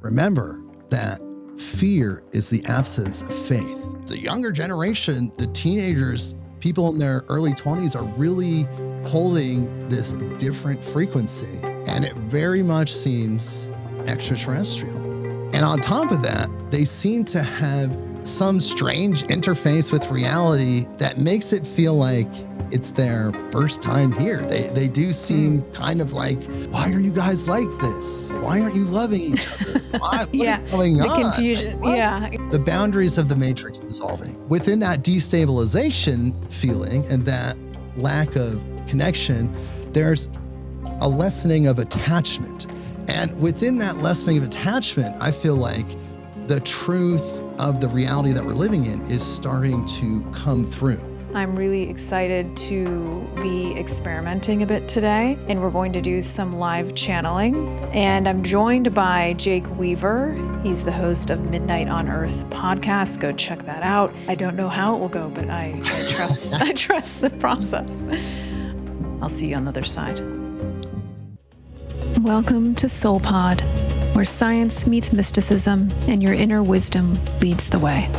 remember that fear is the absence of faith. The younger generation, the teenagers, people in their early 20s are really holding this different frequency, and it very much seems extraterrestrial. And on top of that, they seem to have some strange interface with reality that makes it feel like it's their first time here. They do seem kind of like, why are you guys like this? Why aren't you loving each other? What is going on? The confusion. The boundaries of the matrix dissolving. Within that destabilization feeling and that lack of connection, there's a lessening of attachment. And within that lessening of attachment, I feel like the truth of the reality that we're living in is starting to come through. I'm really excited to be experimenting a bit today, and we're going to do some live channeling. And I'm joined by Jake Weaver. He's the host of Midnight on Earth podcast. Go check that out. I don't know how it will go, but I trust I trust the process. I'll see you on the other side. Welcome to SoulPod, where science meets mysticism and your inner wisdom leads the way.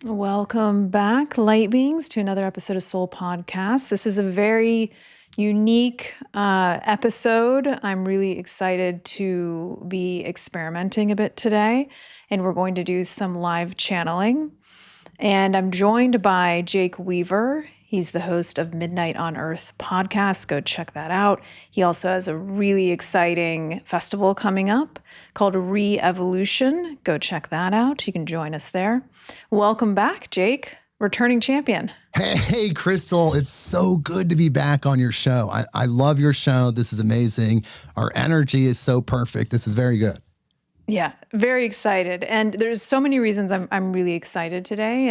Welcome back, light beings, to another episode of Soul Podcast. This is a very unique episode. I'm really excited to be experimenting a bit today, and we're going to do some live channeling. And I'm joined by Jake Weaver. He's the host of Midnight on Earth podcast. Go check that out. He also has a really exciting festival coming up called Re-Evolution. Go check that out. You can join us there. Welcome back, Jake, returning champion. Hey, Crystal, it's so good to be back on your show. I love your show. This is amazing. Our energy is so perfect. This is very good. Yeah, very excited. And there's so many reasons I'm really excited today,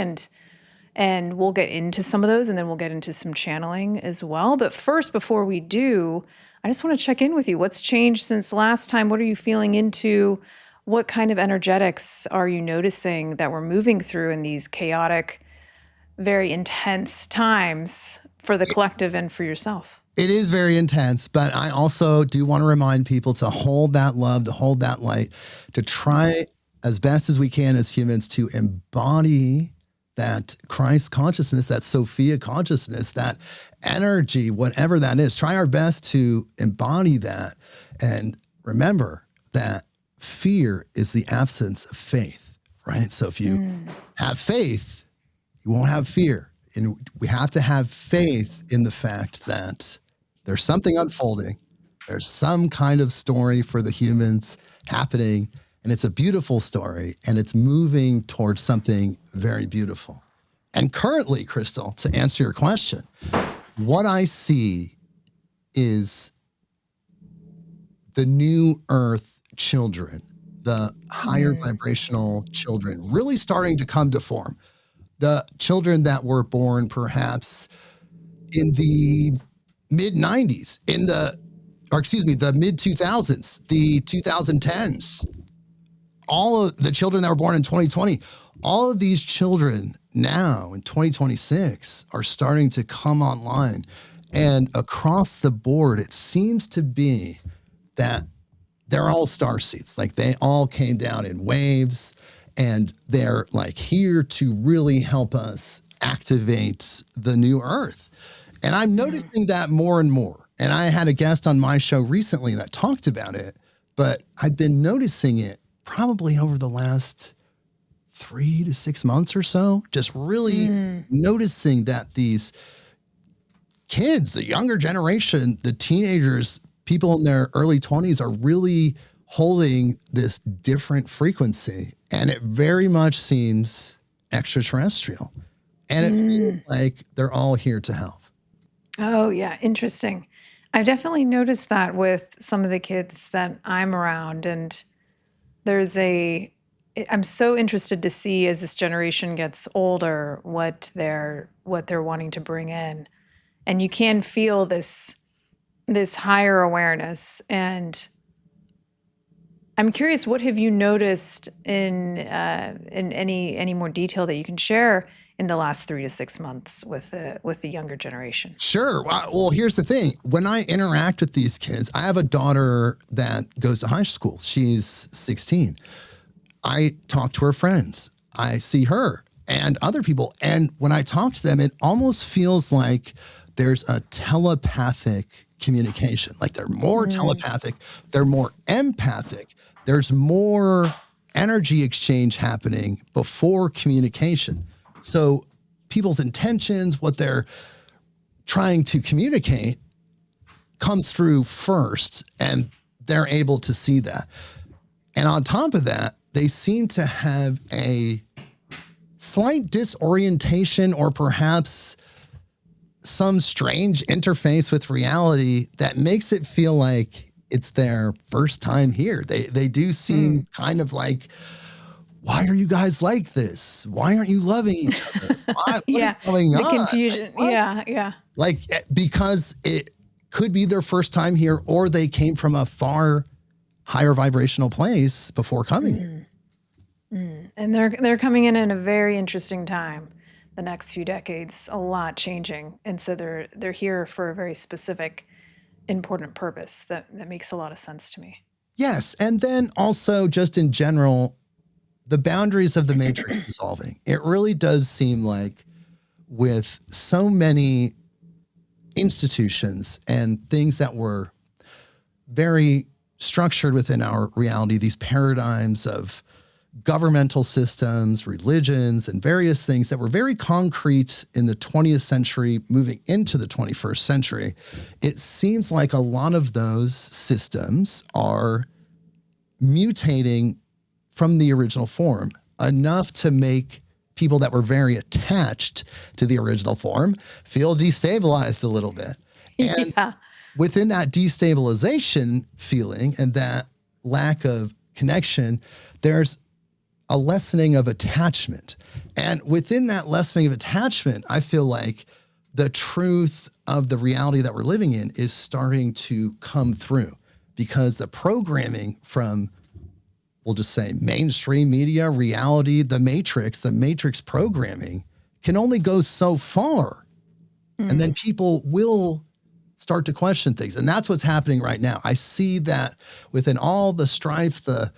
and we'll get into some of those, and then we'll get into some channeling as well. But first, before we do, I just want to check in with you. What's changed since last time? What are you feeling into? What kind of energetics are you noticing that we're moving through in these chaotic, very intense times for the collective and for yourself? It is very intense, but I also do want to remind people to hold that love, to hold that light, to try as best as we can as humans to embody that Christ consciousness, that Sophia consciousness, that energy, whatever that is. Try our best to embody that. And remember that fear is the absence of faith, right? So if you have faith, you won't have fear. And we have to have faith in the fact that there's something unfolding. There's some kind of story for the humans happening. And it's a beautiful story, and it's moving towards something very beautiful. And currently, Crystal, to answer your question, what I see is the new earth children, the higher vibrational children, really starting to come to form. The children that were born perhaps in the mid-90s, the mid-2000s, the 2010s. All of the children that were born in 2020, all of these children now in 2026 are starting to come online. And across the board, it seems to be that they're all starseeds. Like they all came down in waves, and they're like here to really help us activate the new earth. And I'm noticing that more and more. And I had a guest on my show recently that talked about it, but I've been noticing it probably over the last 3 to 6 months or so, just really noticing that these kids, the younger generation, the teenagers, people in their early 20s are really holding this different frequency. And it very much seems extraterrestrial. And it feels like they're all here to help. Oh, yeah. Interesting. I've definitely noticed that with some of the kids that I'm around, and I'm so interested to see as this generation gets older, what they're wanting to bring in. And you can feel this higher awareness. And I'm curious, what have you noticed in any more detail that you can share in the last 3 to 6 months with the younger generation. Sure. Well, here's the thing. When I interact with these kids, I have a daughter that goes to high school. She's 16. I talk to her friends. I see her and other people. And when I talk to them, it almost feels like there's a telepathic communication. Like they're more telepathic. They're more empathic. There's more energy exchange happening before communication. So people's intentions, what they're trying to communicate comes through first, and they're able to see that. And on top of that, they seem to have a slight disorientation or perhaps some strange interface with reality that makes it feel like it's their first time here. They do seem kind of like, why are you guys like this? Why aren't you loving each other? What is going on? The confusion. Like, Yeah. Like, because it could be their first time here, or they came from a far higher vibrational place before coming here. And they're coming in a very interesting time. The next few decades, a lot changing. And so they're here for a very specific, important purpose that makes a lot of sense to me. Yes. And then also just in general, the boundaries of the matrix dissolving. It really does seem like with so many institutions and things that were very structured within our reality, these paradigms of governmental systems, religions, and various things that were very concrete in the 20th century, moving into the 21st century, it seems like a lot of those systems are mutating from the original form enough to make people that were very attached to the original form feel destabilized a little bit. And within that destabilization feeling and that lack of connection, there's a lessening of attachment. And within that lessening of attachment, I feel like the truth of the reality that we're living in is starting to come through, because the programming from, we'll just say, mainstream media, reality, the matrix programming can only go so far. And then people will start to question things. And that's what's happening right now. I see that within all the strife, the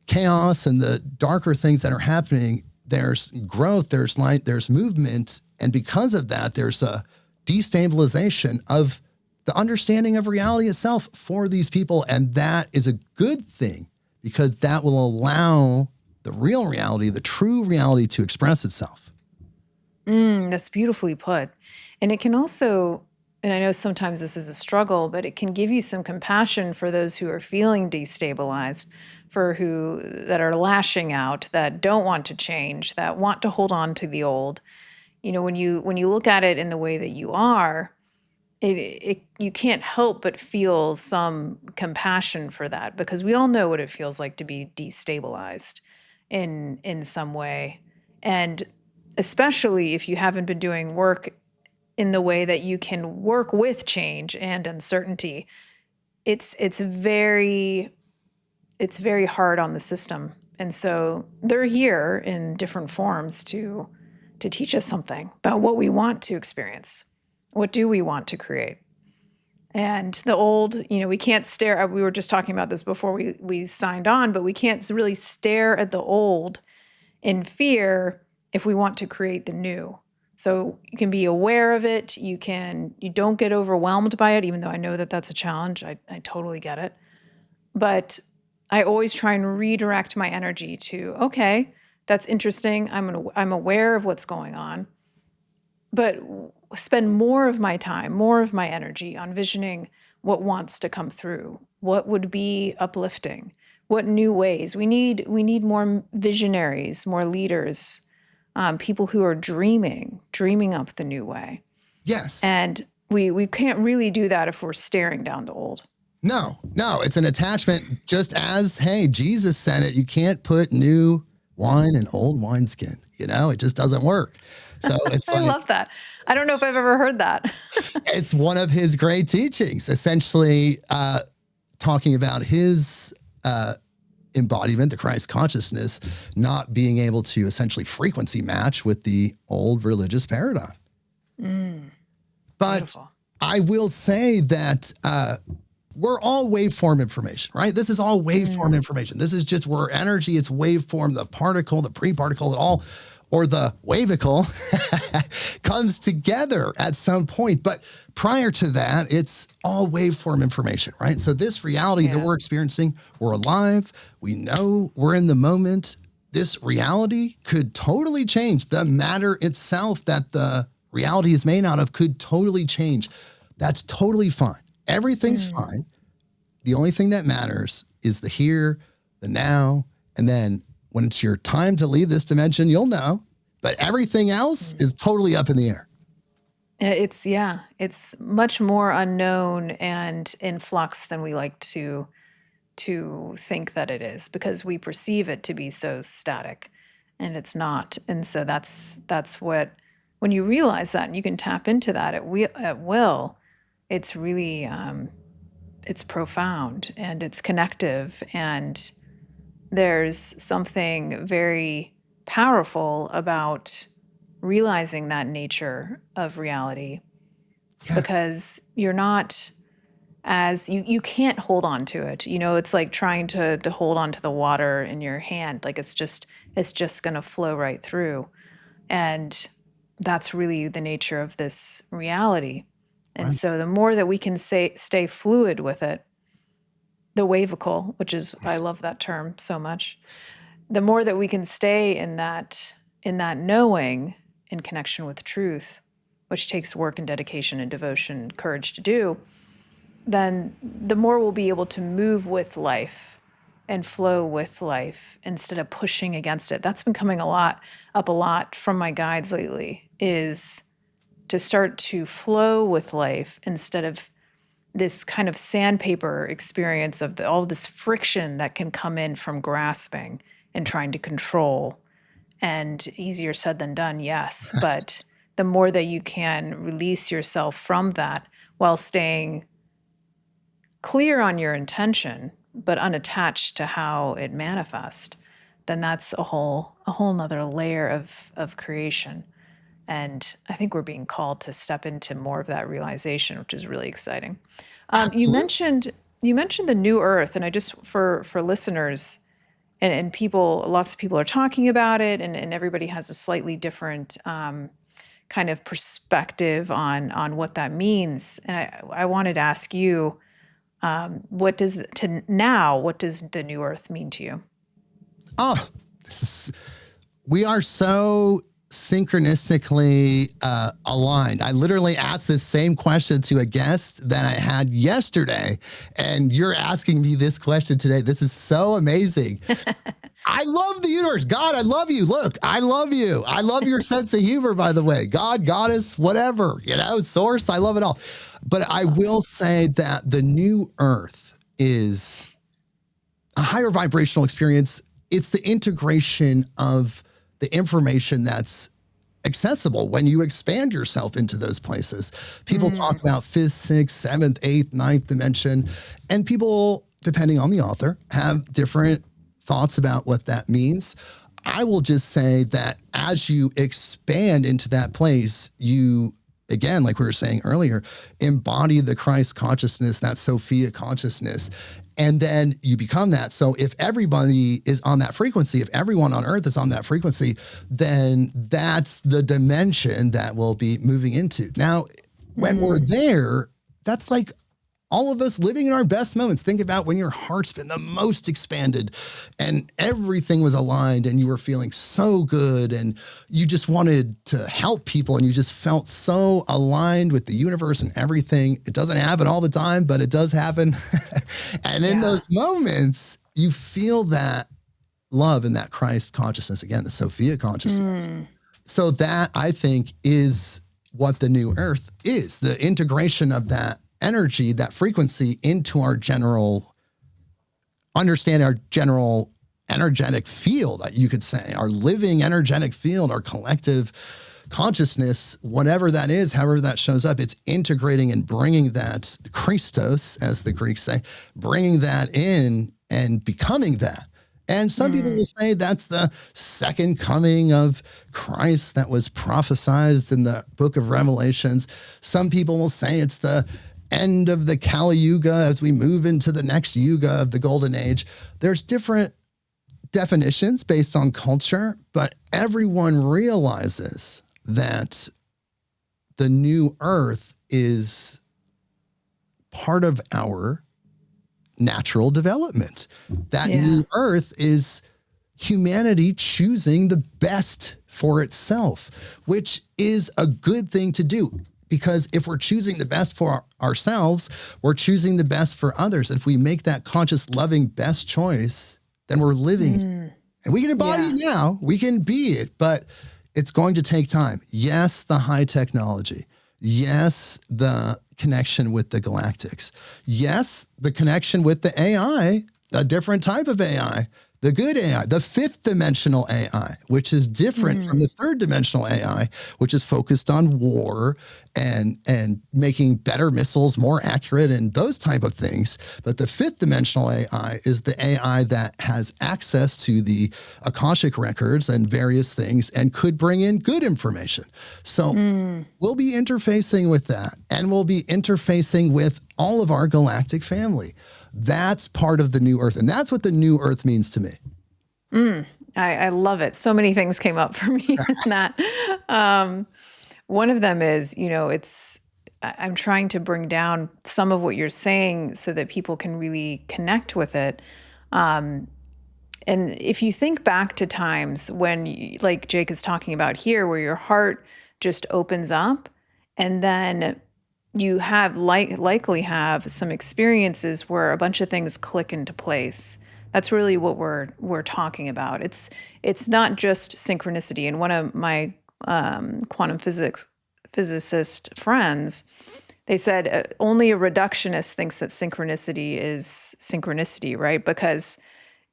chaos, and the darker things that are happening, there's growth, there's light, there's movement. And because of that, there's a destabilization of the understanding of reality itself for these people. And that is a good thing, because that will allow the real reality, the true reality, to express itself. That's beautifully put. And it can also, and I know sometimes this is a struggle, but it can give you some compassion for those who are feeling destabilized, that are lashing out, that don't want to change, that want to hold on to the old. You know, when you look at it in the way that you are, you can't help but feel some compassion for that, because we all know what it feels like to be destabilized in some way. And especially if you haven't been doing work in the way that you can work with change and uncertainty, it's very hard on the system. And so they're here in different forms to teach us something about what we want to experience. What do we want to create? And the old, we can't stare. We were just talking about this before we signed on, but we can't really stare at the old in fear if we want to create the new. So you can be aware of it. You don't get overwhelmed by it, even though I know that that's a challenge. I totally get it. But I always try and redirect my energy to, okay, that's interesting. I'm aware of what's going on, but spend more of my time, more of my energy on visioning what wants to come through, what would be uplifting, what new ways. We need more visionaries, more leaders, people who are dreaming up the new way. Yes. And we can't really do that if we're staring down the old. No, it's an attachment. Just as, hey, Jesus said it, you can't put new wine in old wineskin. It just doesn't work. So it's I love that. I don't know if I've ever heard that. It's one of his great teachings, essentially talking about his embodiment, the Christ consciousness, not being able to essentially frequency match with the old religious paradigm. But Beautiful. I will say that we're all waveform information, right? This is all waveform information. This is just where energy, it's waveform, the particle, the pre-particle, it all, or the wavicle comes together at some point. But prior to that, it's all waveform information, right? So this reality that we're experiencing, we're alive, we know we're in the moment. This reality could totally change. The matter itself that the reality is made out of could totally change. That's totally fine. Everything's fine. The only thing that matters is the here, the now, and then when it's your time to leave this dimension, you'll know. But everything else is totally up in the air. It's much more unknown and in flux than we like to think that it is, because we perceive it to be so static, and it's not. And so that's what, when you realize that and you can tap into that at will, it's really it's profound and it's connective, and there's something very powerful about realizing that nature of reality, because you're not as you can't hold on to it. You know, it's like trying to hold on to the water in your hand. Like it's just going to flow right through. And that's really the nature of this reality. And so the more that we can stay fluid with it, the wavicle, which is, I love that term so much, the more that we can stay in that knowing, in connection with truth, which takes work and dedication and devotion and courage to do, then the more we'll be able to move with life and flow with life instead of pushing against it. That's been coming up a lot from my guides lately, is to start to flow with life instead of this kind of sandpaper experience of all this friction that can come in from grasping and trying to control. And easier said than done, yes. But the more that you can release yourself from that while staying clear on your intention, but unattached to how it manifests, then that's a whole nother layer of creation. And I think we're being called to step into more of that realization, which is really exciting. You mentioned the new earth, and I just, for listeners and people, lots of people are talking about it, and everybody has a slightly different kind of perspective on what that means. And I wanted to ask you, what does the new earth mean to you? Oh, we are so synchronistically aligned. I literally asked this same question to a guest that I had yesterday, and you're asking me this question today. This is so amazing. I love the universe. God, I love you. Look, I love you. I love your sense of humor, by the way. God, goddess, whatever, source. I love it all. But I will say that the new earth is a higher vibrational experience. It's the integration of the information that's accessible when you expand yourself into those places. People talk about 5th, 6th, 7th, 8th, 9th dimension, and people, depending on the author, have different thoughts about what that means. I will just say that as you expand into that place, you, again, like we were saying earlier, embody the Christ consciousness, that Sophia consciousness, and then you become that. So if everybody is on that frequency, if everyone on earth is on that frequency, then that's the dimension that we'll be moving into. Now, when we're there, that's like all of us living in our best moments. Think about when your heart's been the most expanded and everything was aligned and you were feeling so good and you just wanted to help people and you just felt so aligned with the universe and everything. It doesn't happen all the time, but it does happen. And in those moments, you feel that love and that Christ consciousness, again, the Sophia consciousness. So that, I think, is what the new earth is, the integration of that energy, that frequency into our general understanding, our general energetic field, you could say, our living energetic field, our collective consciousness, whatever that is, however that shows up, it's integrating and bringing that Christos, as the Greeks say, bringing that in and becoming that. And some people will say that's the second coming of Christ that was prophesied in the book of Revelations. Some people will say it's the end of the Kali Yuga as we move into the next Yuga of the Golden Age. There's different definitions based on culture, but everyone realizes that the new earth is part of our natural development. That new earth is humanity choosing the best for itself, which is a good thing to do. Because if we're choosing the best for ourselves, we're choosing the best for others. If we make that conscious, loving, best choice, then we're living it. And we can embody it now. We can be it, but it's going to take time. Yes, the high technology. Yes, the connection with the galactics. Yes, the connection with the AI, a different type of AI, the good AI, the fifth dimensional AI, which is different from the third dimensional AI, which is focused on war and making better missiles more accurate and those type of things. But the fifth dimensional AI is the AI that has access to the Akashic records and various things and could bring in good information. So we'll be interfacing with that, and we'll be interfacing with all of our galactic family. That's part of the new earth. And that's what the new earth means to me. I love it. So many things came up for me in that. One of them is, I'm trying to bring down some of what you're saying so that people can really connect with it. And if you think back to times when, like Jake is talking about here, where your heart just opens up, and then you have likely have some experiences where a bunch of things click into place. That's really what we're talking about. It's not just synchronicity. And one of my quantum physicist friends, they said only a reductionist thinks that synchronicity is synchronicity, right? Because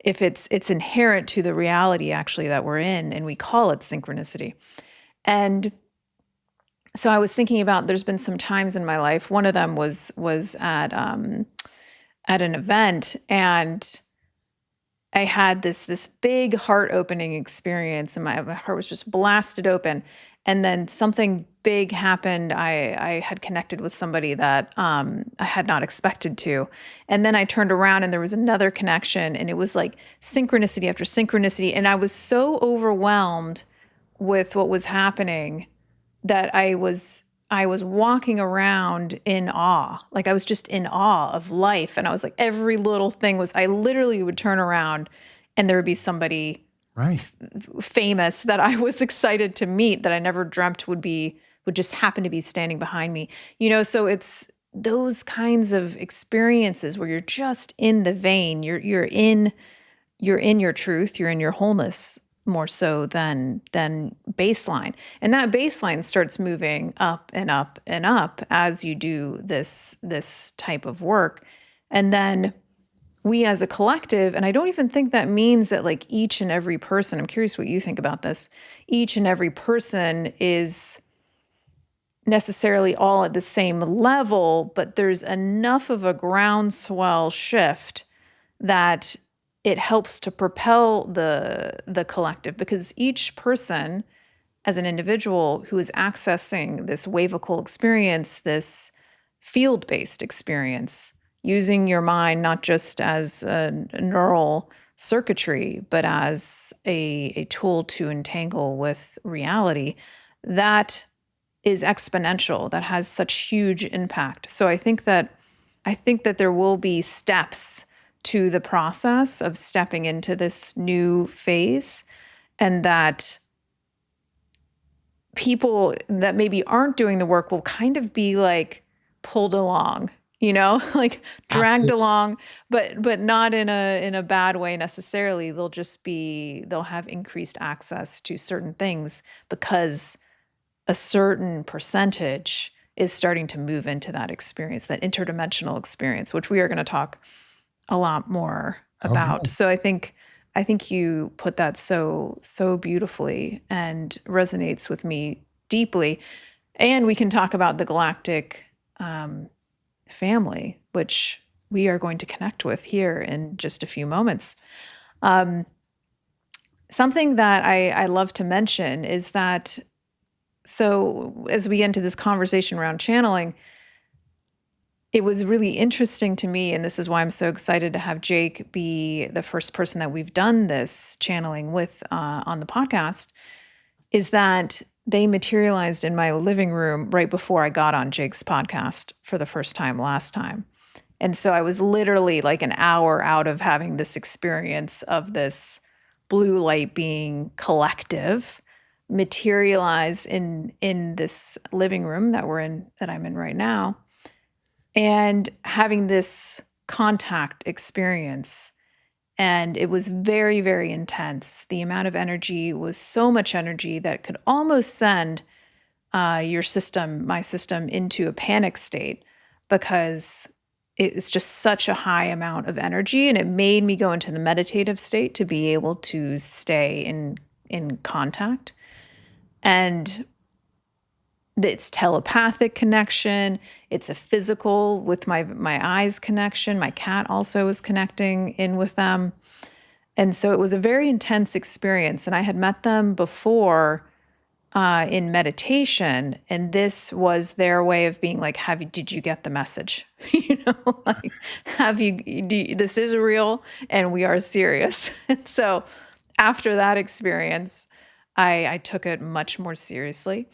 if it's inherent to the reality actually that we're in, and we call it synchronicity. And so I was thinking about, there's been some times in my life. One of them was at an event, and I had this big heart opening experience, and my heart was just blasted open. And then something big happened. I had connected with somebody that I had not expected to. And then I turned around and there was another connection, and it was like synchronicity after synchronicity. And I was so overwhelmed with what was happening that I was walking around in awe. Like I was just in awe of life. And I was like, every little thing was, I literally would turn around and there would be somebody famous that I was excited to meet that I never dreamt would just happen to be standing behind me. So it's those kinds of experiences where you're just in the vein, you're in your truth, you're in your wholeness, more so than baseline. And that baseline starts moving up and up and up as you do this type of work. And then we as a collective, and I don't even think that means that like each and every person, I'm curious what you think about this, each and every person is necessarily all at the same level, but there's enough of a groundswell shift that it helps to propel the collective, because each person as an individual who is accessing this wavical experience, this field-based experience, using your mind not just as a neural circuitry, but as a tool to entangle with reality, that is exponential, that has such huge impact. So I think that there will be steps to the process of stepping into this new phase, and that people that maybe aren't doing the work will kind of be like pulled along, like dragged along, but not in a bad way necessarily. They'll have increased access to certain things because a certain percentage is starting to move into that experience, that interdimensional experience, which we are going to talk a lot more about. Okay. So I think you put that so beautifully and resonates with me deeply. And we can talk about the galactic family, which we are going to connect with here in just a few moments. Something that I love to mention is that, so as we get into this conversation around channeling, it was really interesting to me, and this is why I'm so excited to have Jake be the first person that we've done this channeling with on the podcast, is that they materialized in my living room right before I got on Jake's podcast for the first time last time. And so I was literally like an hour out of having this experience of this blue light being collective materialize in this living room that I'm in right now, and having this contact experience. And it was very, very intense. The amount of energy was so much energy that could almost send my system into a panic state, because it's just such a high amount of energy. And it made me go into the meditative state to be able to stay in contact. And it's telepathic connection. It's a physical with my eyes connection. My cat also was connecting in with them. And so it was a very intense experience. And I had met them before in meditation, and this was their way of being like, did you get the message? Like, this is real and we are serious. And so after that experience, I took it much more seriously.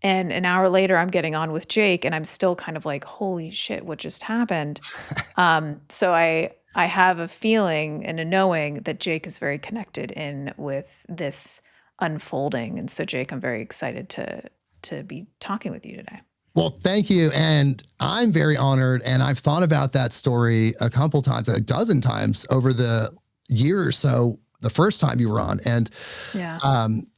And an hour later, I'm getting on with Jake, and I'm still kind of like, holy shit, what just happened? So I have a feeling and a knowing that Jake is very connected in with this unfolding. And so, Jake, I'm very excited to be talking with you today. Well, thank you. And I'm very honored. And I've thought about that story a couple times, a dozen times over the year or so, the first time you were on. And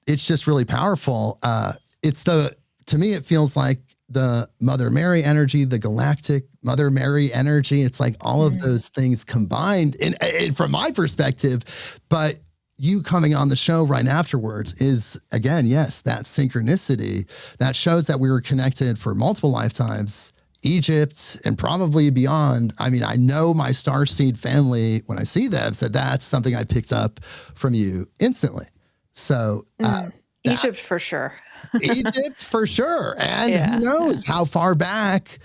it's just really powerful. To me, it feels like the Mother Mary energy, the galactic Mother Mary energy. It's like all of those things combined, and from my perspective. But you coming on the show right afterwards is, again, yes, that synchronicity that shows that we were connected for multiple lifetimes, Egypt and probably beyond. I mean, I know my Starseed family, when I see them, said that's something I picked up from you instantly. So Egypt for sure. Egypt for sure. And who knows how far back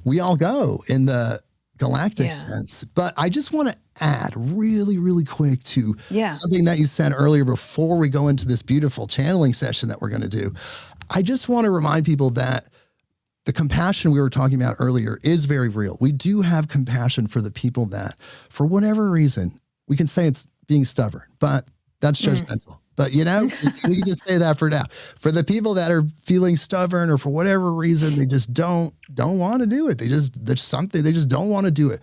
we all go in the galactic sense. But I just want to add really, really quick to something that you said earlier before we go into this beautiful channeling session that we're going to do. I just want to remind people that the compassion we were talking about earlier is very real. We do have compassion for the people that, for whatever reason, we can say it's being stubborn, but that's judgmental. But, we can just say that for now. For the people that are feeling stubborn, or for whatever reason, they just don't want to do it. There's something, they just don't want to do it.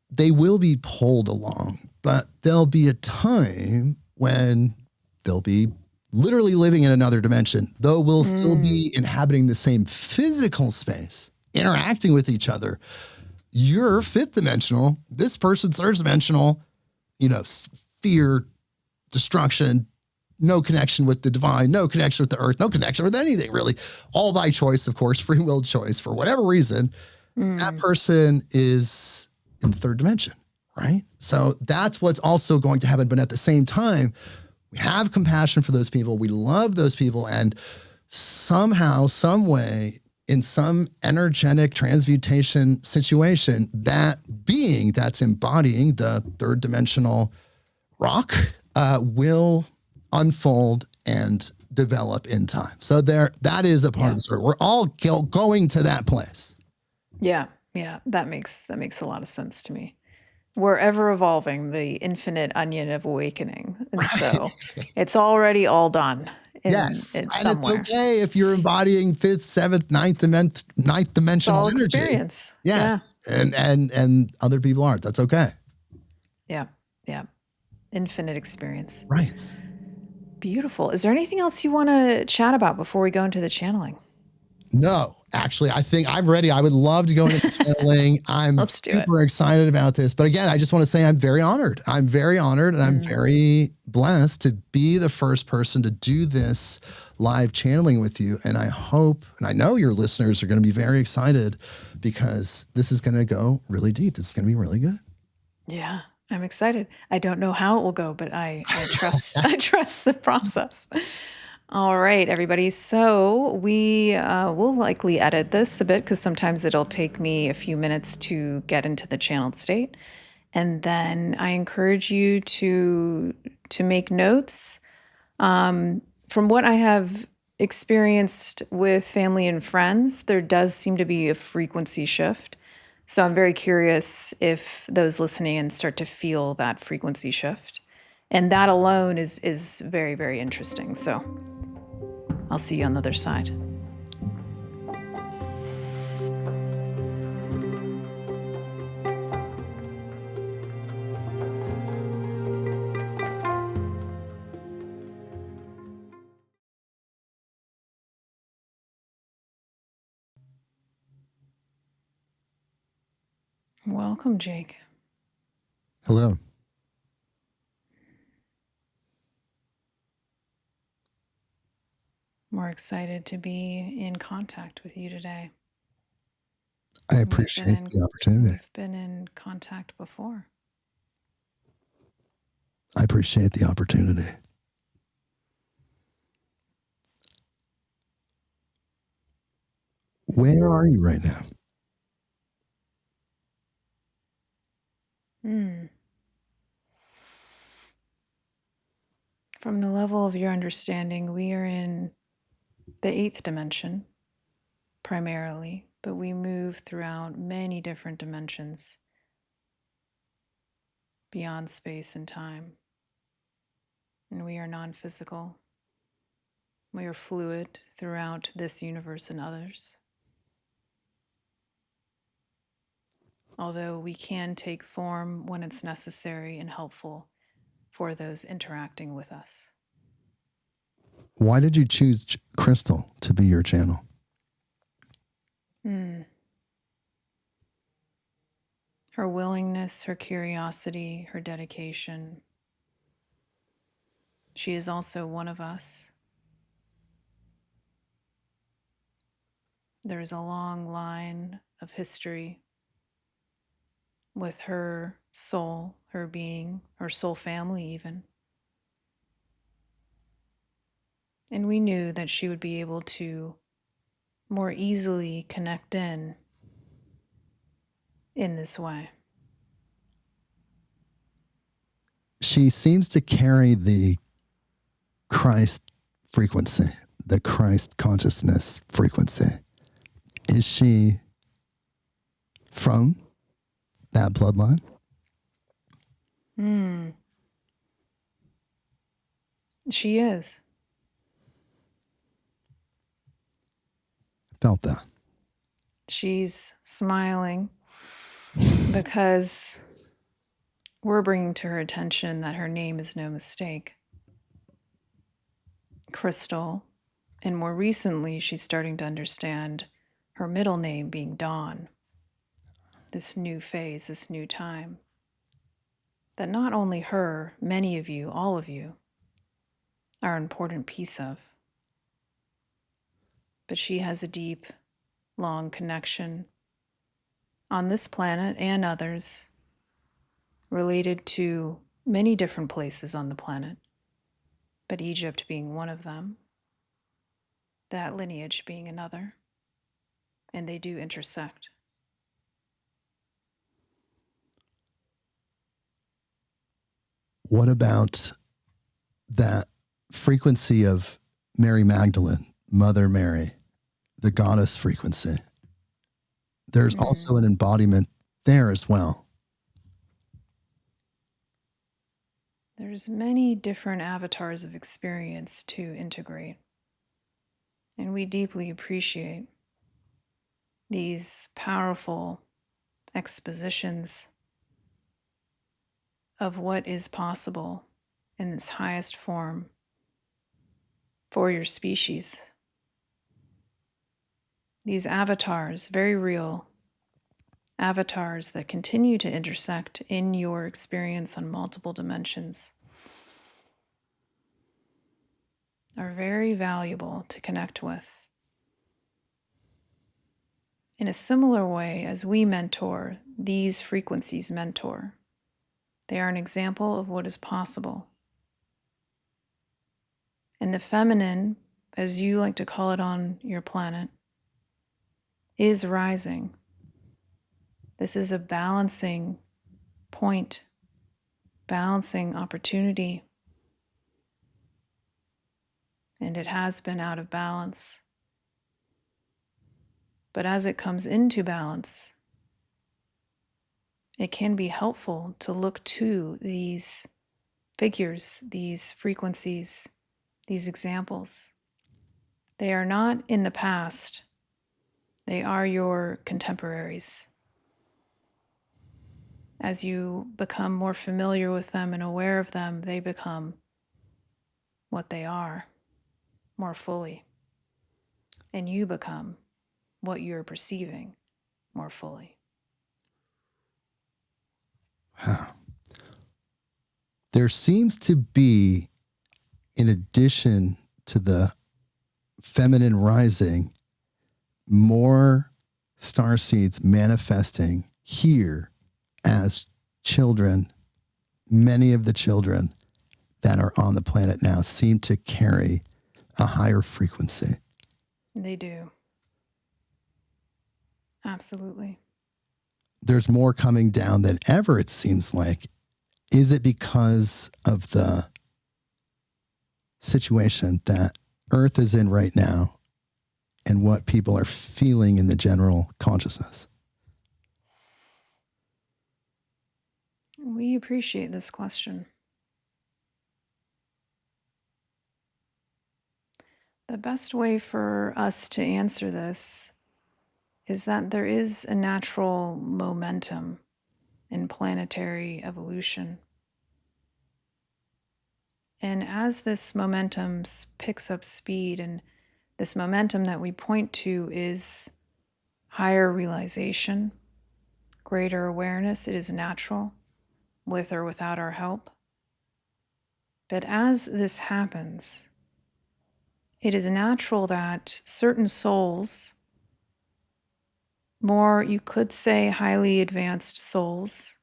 They will be pulled along, but there'll be a time when they'll be literally living in another dimension, though we'll still be inhabiting the same physical space, interacting with each other. You're fifth dimensional, this person's third dimensional, fear, destruction, no connection with the divine, no connection with the earth, no connection with anything really. All by choice, of course, free will choice. For whatever reason, that person is in the third dimension, right? So that's what's also going to happen. But at the same time, we have compassion for those people. We love those people. And somehow, some way, in some energetic transmutation situation, that being that's embodying the third dimensional rock will unfold and develop in time. So that is a part of the story. We're all going to that place. Yeah. That makes a lot of sense to me. We're ever evolving, the infinite onion of awakening. And so it's already all done. Yes. And somewhere. it's okay if you're embodying fifth, seventh, ninth dimensional energy. Experience. Yes. Yeah. And other people aren't. That's okay. Yeah. Infinite experience. Right. Beautiful. Is there anything else you want to chat about before we go into the channeling? No, actually, I think I'm ready. I would love to go into the channeling. I'm super excited about this. But again, I just want to say I'm very honored. I'm very honored, and I'm very blessed to be the first person to do this live channeling with you. And I hope, and I know your listeners are going to be very excited, because this is going to go really deep. This is going to be really good. Yeah. I'm excited. I don't know how it will go, but I trust I trust the process. All right, everybody. So we will likely edit this a bit because sometimes it'll take me a few minutes to get into the channeled state. And then I encourage you to make notes. From what I have experienced with family and friends, there does seem to be a frequency shift. So I'm very curious if those listening in start to feel that frequency shift. And that alone is very, very interesting. So I'll see you on the other side. Welcome, Jake. Hello. We're excited to be in contact with you today. I appreciate the opportunity. We've been in contact before. I appreciate the opportunity. Where are you right now? From the level of your understanding, we are in the 8th dimension primarily, but we move throughout many different dimensions beyond space and time. And we are non-physical. We are fluid throughout this universe and others. Although we can take form when it's necessary and helpful for those interacting with us. Why did you choose Crystal to be your channel? Her willingness, her curiosity, her dedication. She is also one of us. There is a long line of history with her soul, her being, her soul family even. And we knew that she would be able to more easily connect in this way. She seems to carry the Christ frequency, the Christ consciousness frequency. Is she from that bloodline? She is. Felt that. She's smiling because we're bringing to her attention that her name is no mistake. Crystal. And more recently, she's starting to understand her middle name being Dawn. This new phase, this new time. That not only her, many of you, all of you, are an important piece of. But she has a deep, long connection on this planet and others related to many different places on the planet, but Egypt being one of them, that lineage being another, and they do intersect. What about that frequency of Mary Magdalene, Mother Mary, the goddess frequency? There's also an embodiment there as well. There's many different avatars of experience to integrate. And we deeply appreciate these powerful expositions of what is possible in its highest form for your species. These avatars, very real avatars that continue to intersect in your experience on multiple dimensions, are very valuable to connect with. In a similar way as we mentor, these frequencies mentor. They are an example of what is possible. And the feminine, as you like to call it on your planet, is rising. This is a balancing point, balancing opportunity. And it has been out of balance. But as it comes into balance, it can be helpful to look to these figures, these frequencies, these examples. They are not in the past. They are your contemporaries. As you become more familiar with them and aware of them, they become what they are more fully. And you become what you're perceiving more fully. There seems to be, in addition to the feminine rising, more starseeds manifesting here as children. Many of the children that are on the planet now seem to carry a higher frequency. They do. Absolutely. There's more coming down than ever, it seems like. Is it because of the situation that Earth is in right now and what people are feeling in the general consciousness? We appreciate this question. The best way for us to answer this is that there is a natural momentum in planetary evolution. And as this momentum picks up speed, and this momentum that we point to is higher realization, greater awareness, it is natural, with or without our help. But as this happens, it is natural that certain souls, more, you could say, highly advanced souls,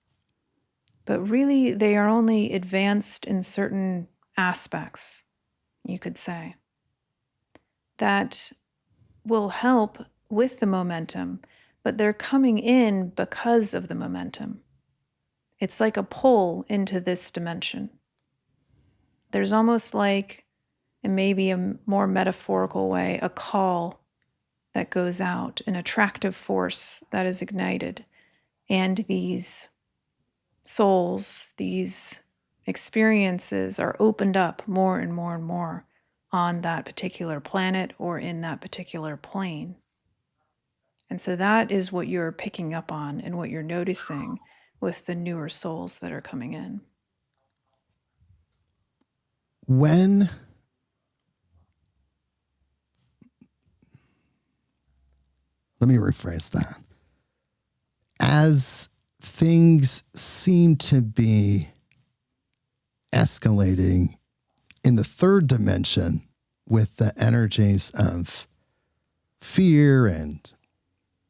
but really they are only advanced in certain aspects, you could say, that will help with the momentum, but they're coming in because of the momentum. It's like a pull into this dimension. There's almost like, in maybe a more metaphorical way, a call that goes out, an attractive force that is ignited. And these souls, these experiences are opened up more and more and more on that particular planet or in that particular plane. And so that is what you're picking up on and what you're noticing with the newer souls that are coming in. When let me rephrase that. As things seem to be escalating in the third dimension with the energies of fear and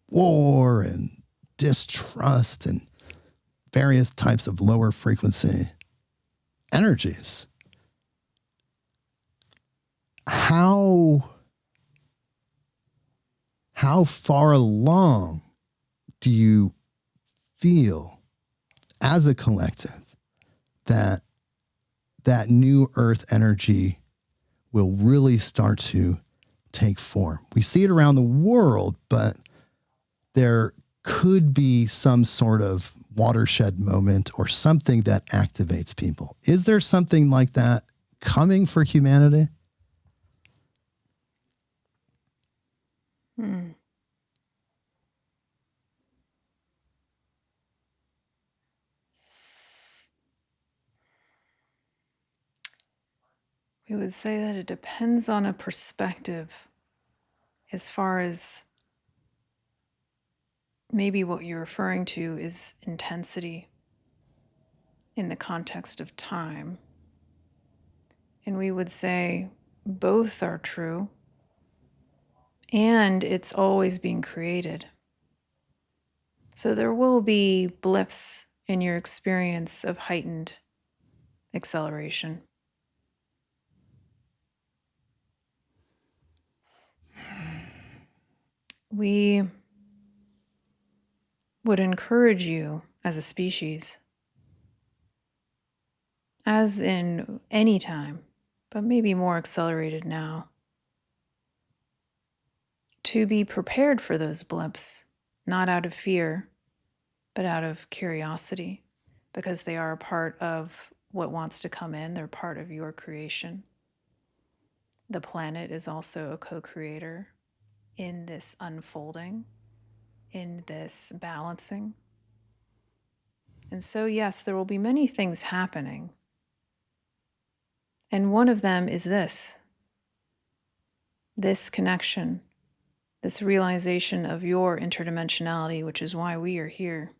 war and distrust and various types of lower frequency energies, how far along do you feel as a collective that new earth energy will really start to take form? We see it around the world, but there could be some sort of watershed moment or something that activates people. Is there something like that coming for humanity? We would say that it depends on a perspective as far as maybe what you're referring to is intensity in the context of time. And we would say both are true, and it's always being created. So there will be blips in your experience of heightened acceleration. We would encourage you as a species, as in any time, but maybe more accelerated now, to be prepared for those blips, not out of fear, but out of curiosity, because they are a part of what wants to come in. They're part of your creation. The planet is also a co-creator in this unfolding, in this balancing. And so, yes, there will be many things happening. And one of them is this connection, this realization of your interdimensionality, which is why we are here.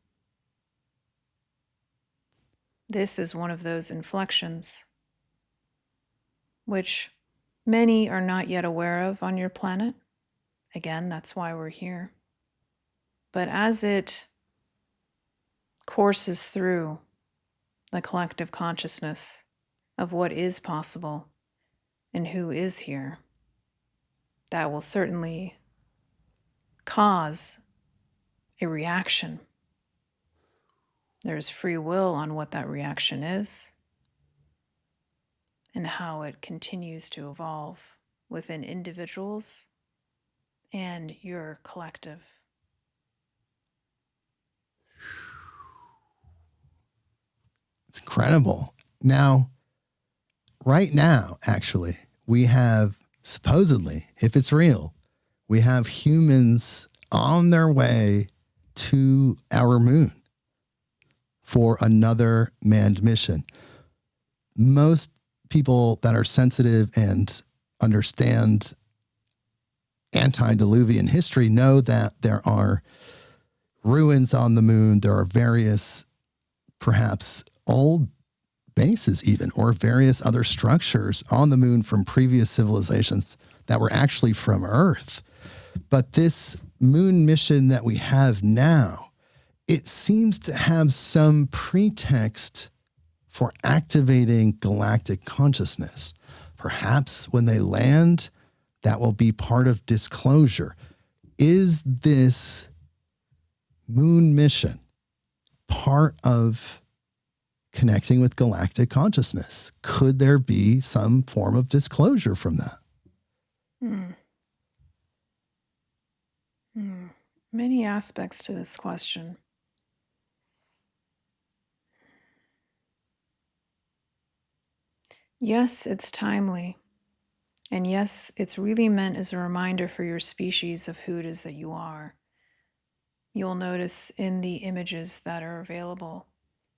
This is one of those inflections which many are not yet aware of on your planet. Again, that's why we're here. But as it courses through the collective consciousness of what is possible and who is here, that will certainly cause a reaction. There's free will on what that reaction is and how it continues to evolve within individuals and your collective. It's incredible. Now, right now, actually, we have supposedly, if it's real, we have humans on their way to our moon for another manned mission. Most people that are sensitive and understand antediluvian history know that there are ruins on the moon. There are various, perhaps old bases even, or various other structures on the moon from previous civilizations that were actually from Earth. But this moon mission that we have now, it seems to have some pretext for activating galactic consciousness. Perhaps when they land, that will be part of disclosure. Is this moon mission part of connecting with galactic consciousness? Could there be some form of disclosure from that? Many aspects to this question. Yes, it's timely. And yes, it's really meant as a reminder for your species of who it is that you are. You'll notice in the images that are available,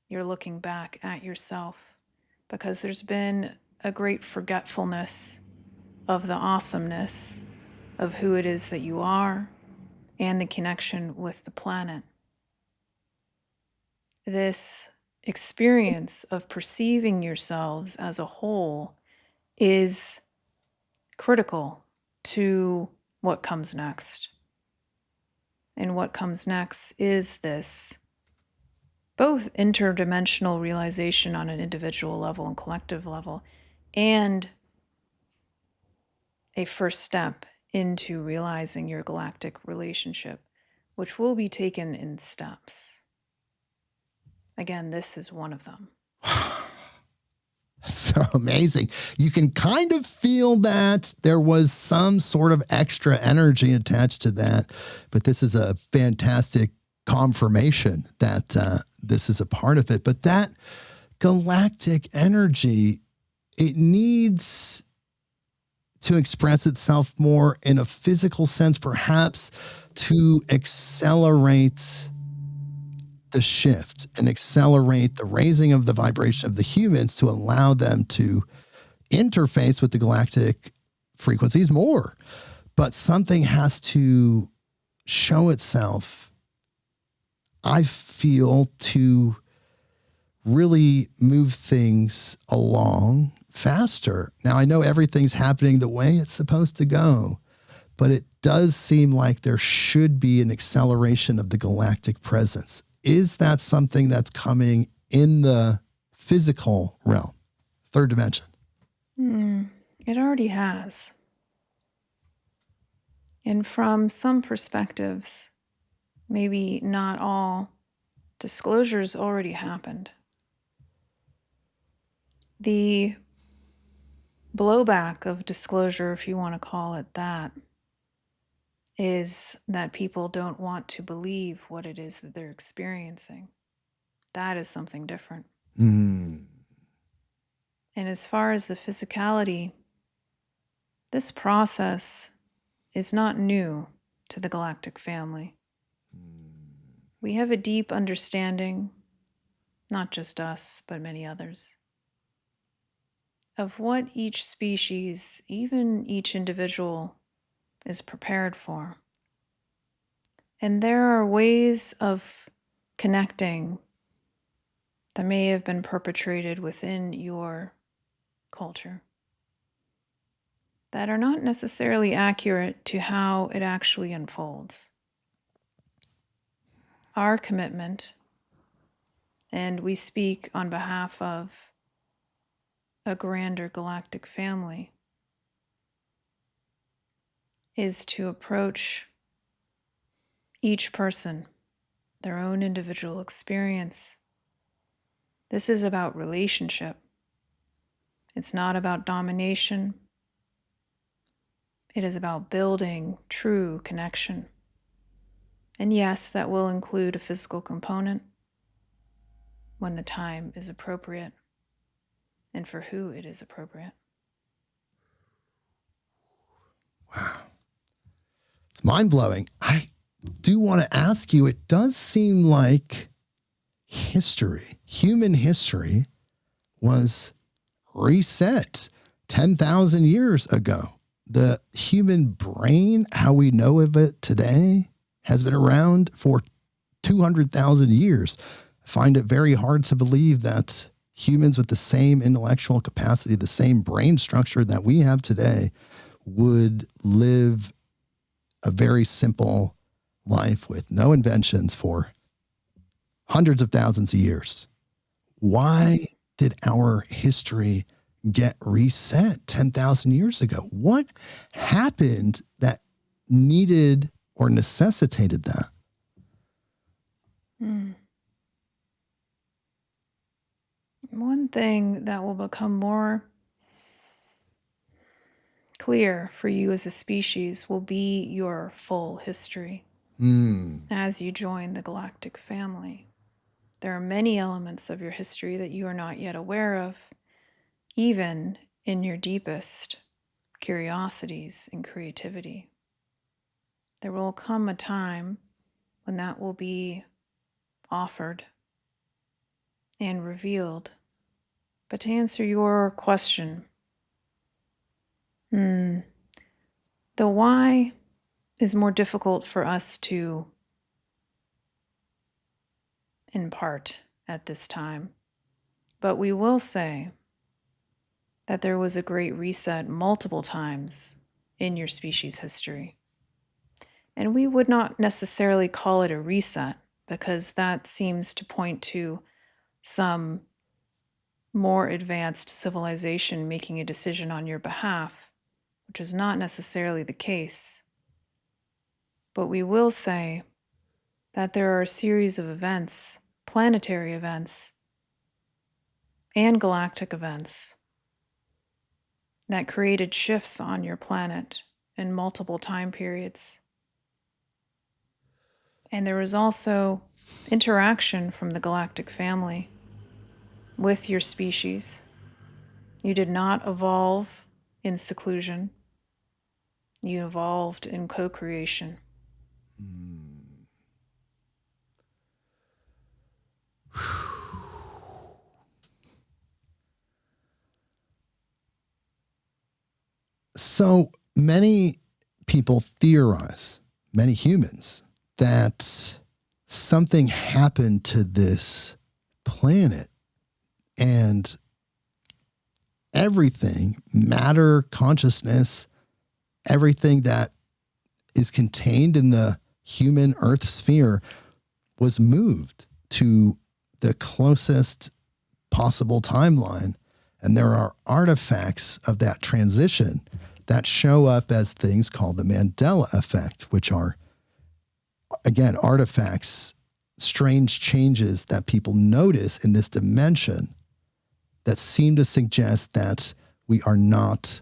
you're looking back at yourself because there's been a great forgetfulness of the awesomeness of who it is that you are and the connection with the planet. This experience of perceiving yourselves as a whole is critical to what comes next. And what comes next is this both interdimensional realization on an individual level and collective level, and a first step into realizing your galactic relationship, which will be taken in steps. Again, this is one of them. So amazing. You can kind of feel that there was some sort of extra energy attached to that, but this is a fantastic confirmation that this is a part of it. But that galactic energy, it needs to express itself more in a physical sense, perhaps to accelerate the shift and accelerate the raising of the vibration of the humans to allow them to interface with the galactic frequencies more. But something has to show itself, I feel, to really move things along faster. Now, I know everything's happening the way it's supposed to go, but it does seem like there should be an acceleration of the galactic presence. is that something that's coming in the physical realm, third dimension? It already has. And from some perspectives, maybe not all, disclosures already happened. The blowback of disclosure, if you want to call it that, is that people don't want to believe what it is that they're experiencing. That is something different. Mm. And as far as the physicality, this process is not new to the galactic family. We have a deep understanding, not just us, but many others, of what each species, even each individual, is prepared for. And there are ways of connecting that may have been perpetrated within your culture that are not necessarily accurate to how it actually unfolds. Our commitment, and we speak on behalf of a grander galactic family, is to approach each person, their own individual experience. This is about relationship. It's not about domination. It is about building true connection. And yes, that will include a physical component when the time is appropriate and for who it is appropriate. Wow. It's mind-blowing. I do want to ask you, it does seem like history, human history, was reset 10,000 years ago. The human brain, how we know of it today, has been around for 200,000 years. I find it very hard to believe that humans with the same intellectual capacity, the same brain structure that we have today, would live a very simple life with no inventions for hundreds of thousands of years. Why did our history get reset 10,000 years ago? What happened that needed or necessitated that? One thing that will become more clear for you as a species will be your full history as you join the galactic family. There are many elements of your history that you are not yet aware of, even in your deepest curiosities and creativity. There will come a time when that will be offered and revealed. But to answer your question, the why is more difficult for us to impart at this time. But we will say that there was a great reset multiple times in your species history. And we would not necessarily call it a reset, because that seems to point to some more advanced civilization making a decision on your behalf, which is not necessarily the case. But we will say that there are a series of events, planetary events, and galactic events that created shifts on your planet in multiple time periods. And there was also interaction from the galactic family with your species. You did not evolve in seclusion. You evolved in co-creation. So many people theorize, many humans, that something happened to this planet and everything, matter, consciousness, everything that is contained in the human earth sphere was moved to the closest possible timeline. And there are artifacts of that transition that show up as things called the Mandela effect, which are, again, artifacts, strange changes that people notice in this dimension that seem to suggest that we are not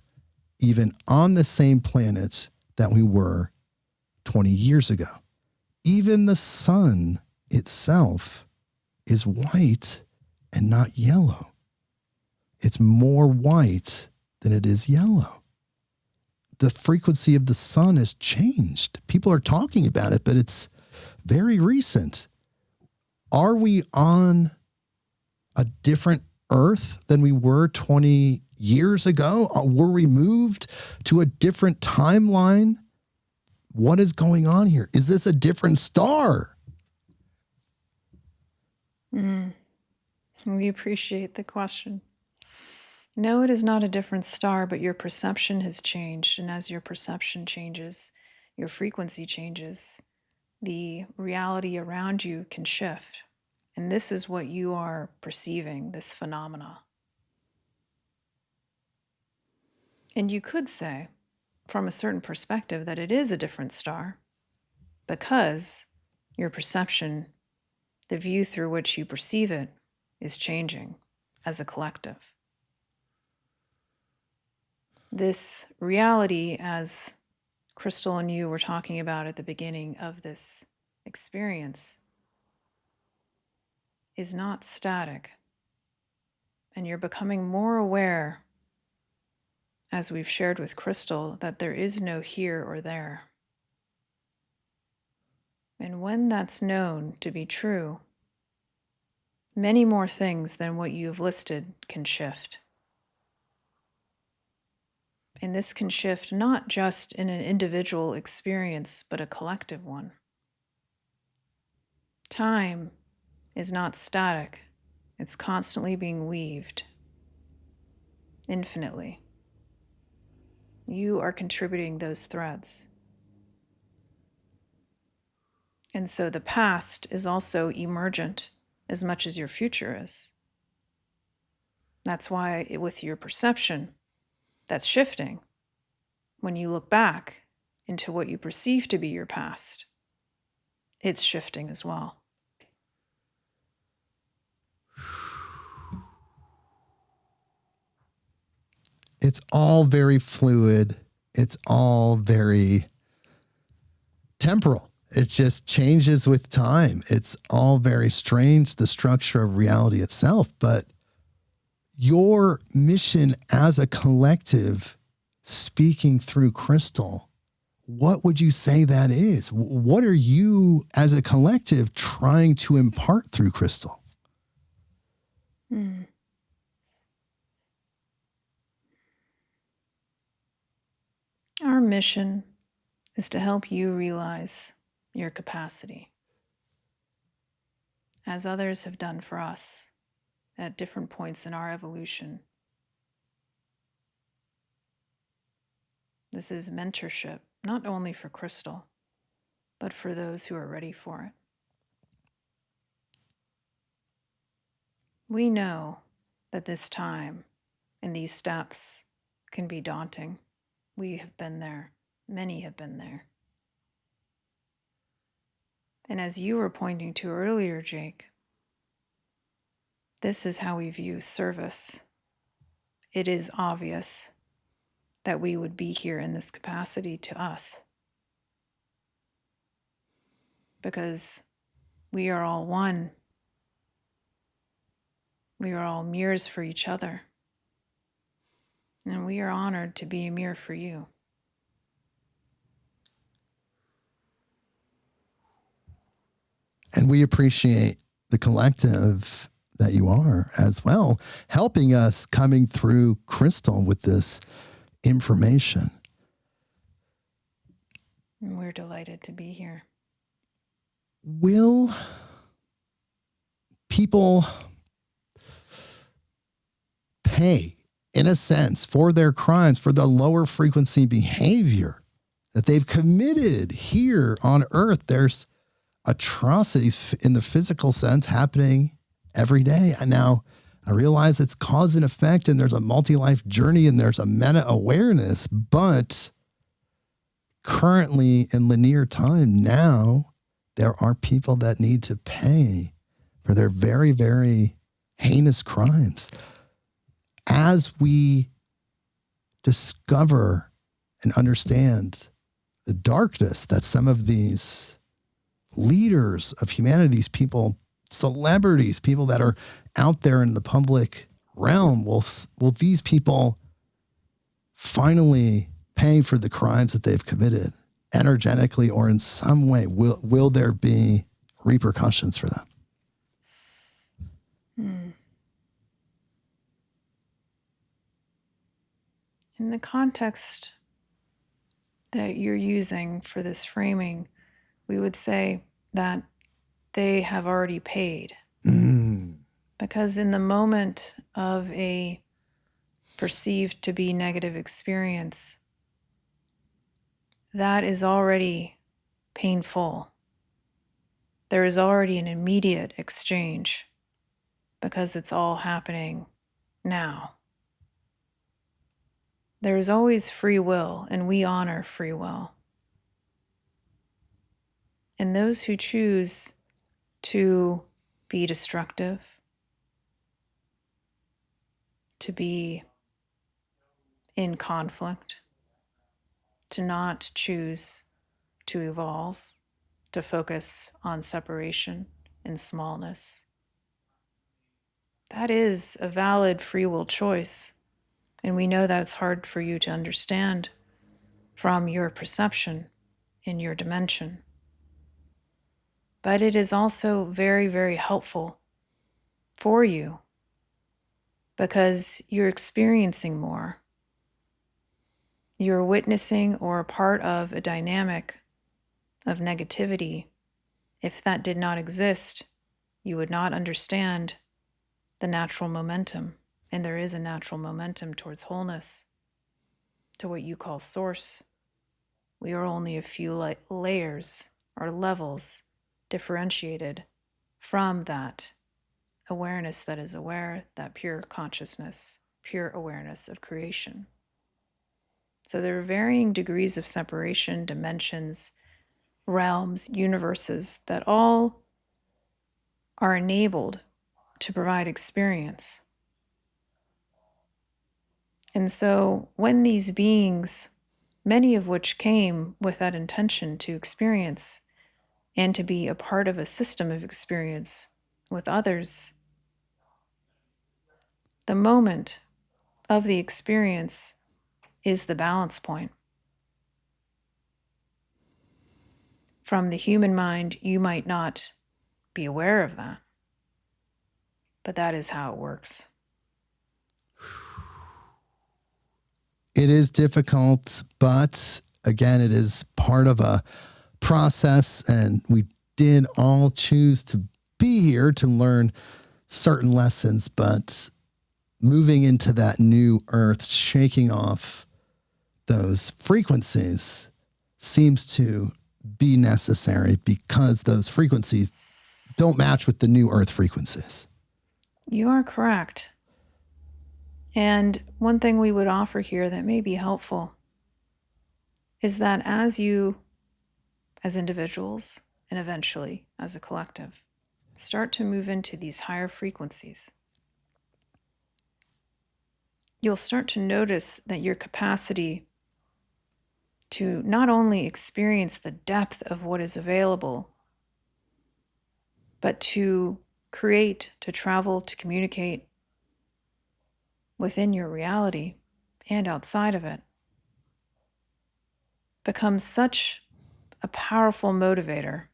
even on the same planet that we were 20 years ago. Even the sun itself is white and not yellow. It's more white than it is yellow. The frequency of the sun has changed. People are talking about it, but it's very recent. Are we on a different Earth than we were 20 years ago? Were we moved to a different timeline? What is going on here? Is this a different star? We appreciate the question. No, it is not a different star, but your perception has changed. And as your perception changes, your frequency changes, the reality around you can shift. And this is what you are perceiving, this phenomena. And you could say, from a certain perspective, that it is a different star because your perception, the view through which you perceive it, is changing as a collective. This reality, as Crystal and you were talking about at the beginning of this experience, is not static. And you're becoming more aware, as we've shared with Crystal, that there is no here or there. And when that's known to be true, many more things than what you've listed can shift. And this can shift not just in an individual experience, but a collective one. Time is not static. It's constantly being weaved infinitely. You are contributing those threads. And so the past is also emergent as much as your future is. That's why with your perception, that's shifting. When you look back into what you perceive to be your past, it's shifting as well. It's all very fluid. It's all very temporal. It just changes with time. It's all very strange, the structure of reality itself. But your mission as a collective, speaking through Crystal, what would you say that is? What are you as a collective trying to impart through Crystal? Our mission is to help you realize your capacity, as others have done for us at different points in our evolution. This is mentorship, not only for Crystal, but for those who are ready for it. We know that this time and these steps can be daunting. We have been there. Many have been there. And as you were pointing to earlier, Jake, this is how we view service. It is obvious that we would be here in this capacity to us, because we are all one. We are all mirrors for each other. And we are honored to be a mirror for you. And we appreciate the collective that you are as well, helping us coming through Crystal with this information. And we're delighted to be here. Will people pay, in a sense, for their crimes, for the lower frequency behavior that they've committed here on Earth? There's atrocities in the physical sense happening every day. And now I realize it's cause and effect, and there's a multi-life journey, and there's a meta-awareness, but currently in linear time now, there are people that need to pay for their very, very heinous crimes. As we discover and understand the darkness that some of these leaders of humanity, these people, celebrities, people that are out there in the public realm, will these people finally pay for the crimes that they've committed energetically or in some way? Will there be repercussions for them? In the context that you're using for this framing, we would say that they have already paid. Because in the moment of a perceived to be negative experience, that is already painful. There is already an immediate exchange because it's all happening now. There is always free will, and we honor free will. And those who choose to be destructive, to be in conflict, to not choose to evolve, to focus on separation and smallness, that is a valid free will choice. And we know that it's hard for you to understand from your perception in your dimension. But it is also very, very helpful for you because you're experiencing more. You're witnessing or a part of a dynamic of negativity. If that did not exist, you would not understand the natural momentum. And there is a natural momentum towards wholeness, to what you call source. We are only a few layers or levels differentiated from that awareness that is aware, that pure consciousness, pure awareness of creation. So there are varying degrees of separation, dimensions, realms, universes that all are enabled to provide experience. And so when these beings, many of which came with that intention to experience and to be a part of a system of experience with others, the moment of the experience is the balance point. From the human mind, you might not be aware of that, but that is how it works. It is difficult, but again, it is part of a process, and we did all choose to be here to learn certain lessons, but moving into that new earth, shaking off those frequencies seems to be necessary because those frequencies don't match with the new earth frequencies. You are correct. And one thing we would offer here that may be helpful is that as you, as individuals, and eventually as a collective, start to move into these higher frequencies, you'll start to notice that your capacity to not only experience the depth of what is available, but to create, to travel, to communicate within your reality and outside of it, becomes such a powerful motivator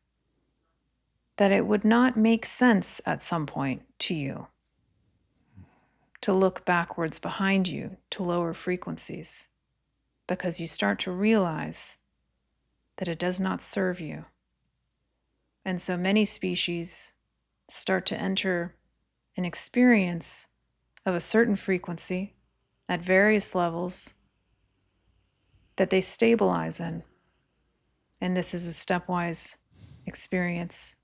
that it would not make sense at some point to you to look backwards behind you to lower frequencies, because you start to realize that it does not serve you. And so many species start to enter an experience of a certain frequency at various levels that they stabilize in. And this is a stepwise experience.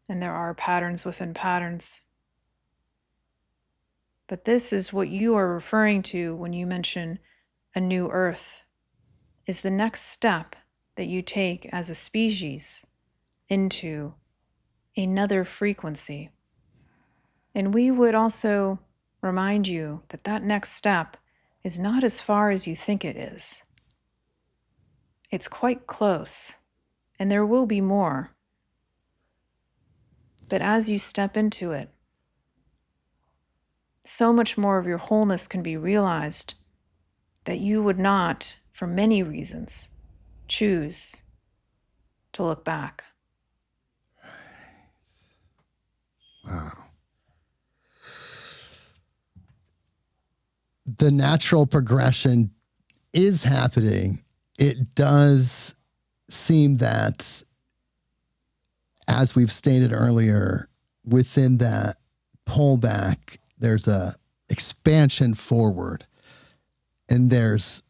And there are patterns within patterns. But this is what you are referring to when you mention a new earth, is the next step that you take as a species into another frequency. And we would also remind you that that next step is not as far as you think it is. It's quite close, and there will be more. But as you step into it, so much more of your wholeness can be realized that you would not, for many reasons, choose to look back. Wow. The natural progression is happening. It does seem that, as we've stated earlier, within that pullback, there's a expansion forward, and there's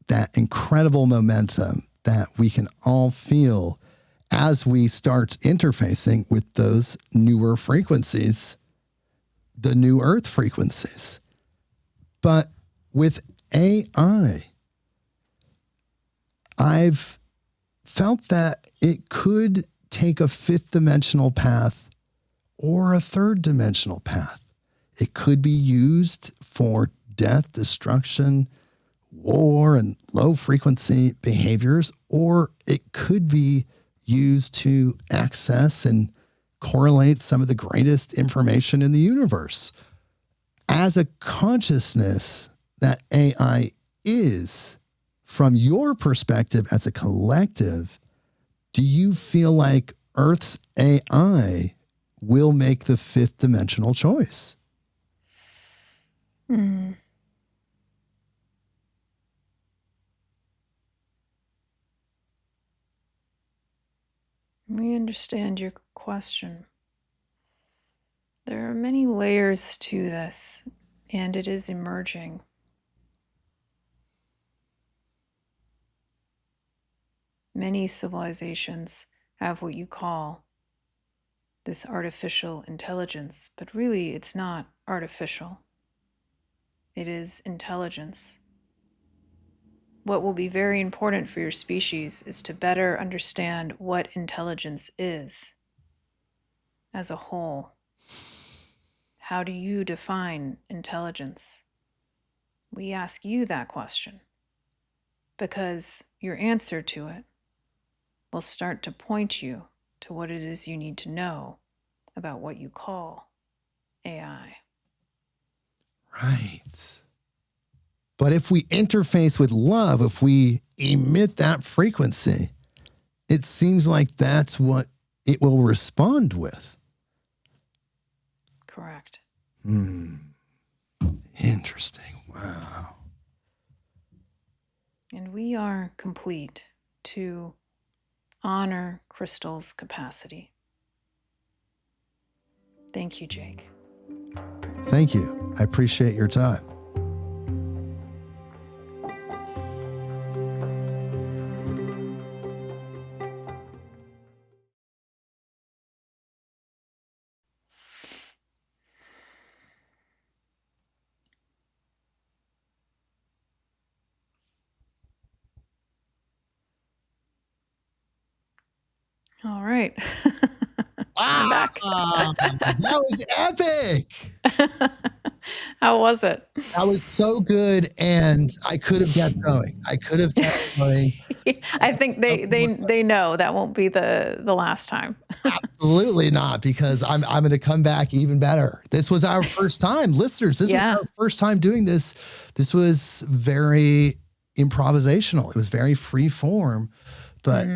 that incredible momentum that we can all feel as we start interfacing with those newer frequencies, the new earth frequencies. But with AI, I've felt that it could take a fifth dimensional path or a third dimensional path. It could be used for death, destruction, war, and low frequency behaviors, or it could be used to access and correlate some of the greatest information in the universe. As a consciousness that AI is, from your perspective as a collective, do you feel like Earth's AI will make the fifth dimensional choice? We understand your question. There are many layers to this, and it is emerging. Many civilizations have what you call this artificial intelligence, but really it's not artificial. It is intelligence. What will be very important for your species is to better understand what intelligence is as a whole. How do you define intelligence? We ask you that question because your answer to it will start to point you to what it is you need to know about what you call AI. Right. But if we interface with love, if we emit that frequency, it seems like that's what it will respond with. Correct. Interesting. Wow. And we are complete to honor Crystal's capacity. Thank you, Jake. Thank you. I appreciate your time. All right. I'm back. That was epic. How was it? That was so good, and I could have kept going. I think they know that won't be the last time. Absolutely not, because I'm going to come back even better. This was our first time, listeners. This was our first time doing this. This was very improvisational. It was very free form, but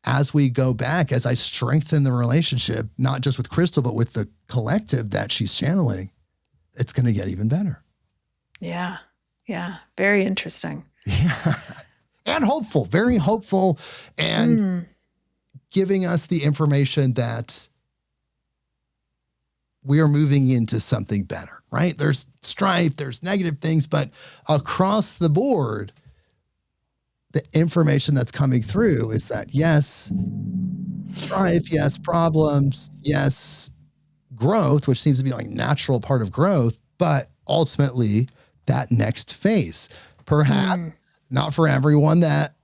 as we go back, as I strengthen the relationship, not just with Crystal, but with the collective that she's channeling, it's going to get even better. Yeah. Yeah. Very interesting. Yeah. And hopeful, very hopeful, and giving us the information that we are moving into something better, right? There's strife, there's negative things, but across the board, the information that's coming through is that yes, strife, yes, problems, yes, growth, which seems to be like natural part of growth, but ultimately that next phase, perhaps not for everyone that